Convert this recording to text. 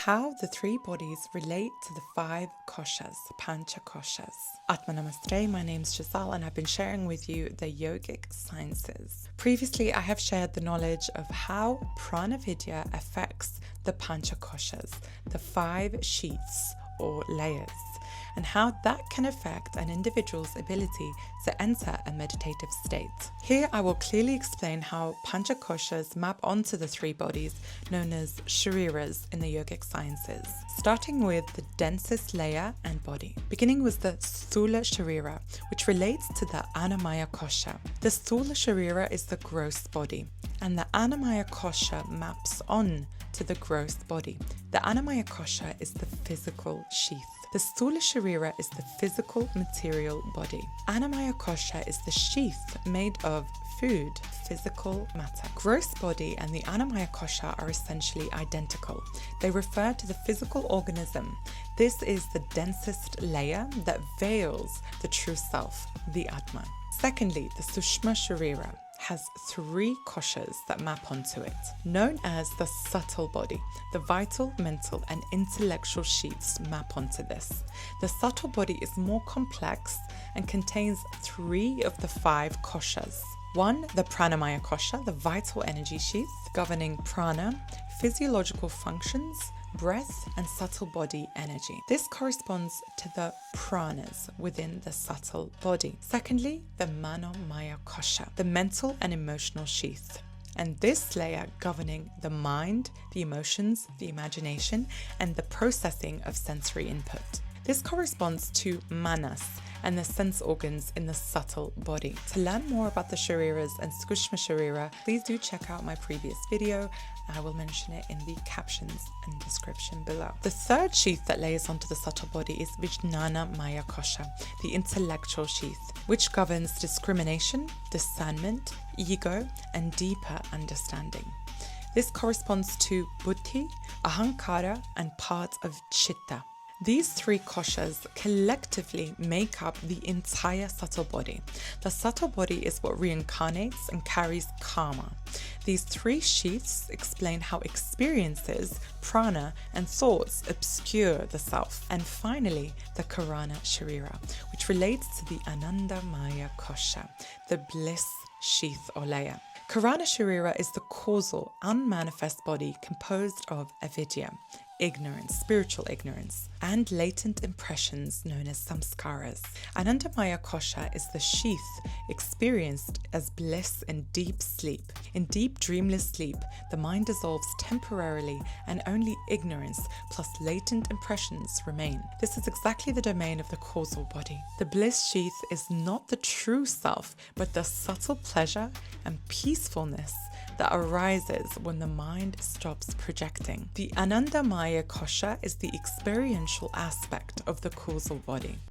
how the three bodies relate to the five kośas, pañca kośas. Atma Namaste, my name's Giselle and I've been sharing with you the yogic sciences. Previously, I have shared the knowledge of how Prana Vidya affects the pañca kośas, the five sheaths or layers, and how that can affect an individual's ability to enter a meditative state. Here I will clearly explain how pañca kośas map onto the three bodies known as śarīras in the yogic sciences, starting with the densest layer and body. Beginning with the sthula sharira, which relates to the annamaya kosha. The sthula sharira is the gross body, and the annamaya kosha maps on to the gross body. The annamaya kosha is the physical sheath. The sthula sharira is the physical material body. Annamaya kosha is the sheath made of food, physical matter. Gross body and the annamaya kosha are essentially identical. They refer to the physical organism. This is the densest layer that veils the true self, the Atma. Secondly, the sushma sharira has three koshas that map onto it, known as the subtle body. The vital, mental, and intellectual sheaths map onto this. The subtle body is more complex and contains three of the five koshas. One, the pranamaya kosha, the vital energy sheath governing prana, physiological functions, breath, and subtle body energy. This corresponds to the pranas within the subtle body. Secondly, the manomaya kosha, the mental and emotional sheath, and this layer governing the mind, the emotions, the imagination, and the processing of sensory input. This corresponds to manas and the sense organs in the subtle body. To learn more about the shariras and sukshma sharira, please do check out my previous video. I will mention it in the captions and description below. The third sheath that layers onto the subtle body is Vijnana Maya Kosha, the intellectual sheath, which governs discrimination, discernment, ego, and deeper understanding. This corresponds to buddhi, ahankara, and part of chitta. These three koshas collectively make up the entire subtle body. The subtle body is what reincarnates and carries karma. These three sheaths explain how experiences, prana, and thoughts obscure the self. And finally, the karana sharira, which relates to the ananda maya kosha, the bliss sheath or layer. Karana sharira is the causal, unmanifest body composed of avidya, ignorance, spiritual ignorance, and latent impressions known as samskaras. Anandamaya kosha is the sheath experienced as bliss in deep sleep. In deep dreamless sleep, the mind dissolves temporarily and only ignorance plus latent impressions remain. This is exactly the domain of the causal body. The bliss sheath is not the true self, but the subtle pleasure and peacefulness that arises when the mind stops projecting. The Anandamaya kosha is the experiential aspect of the causal body.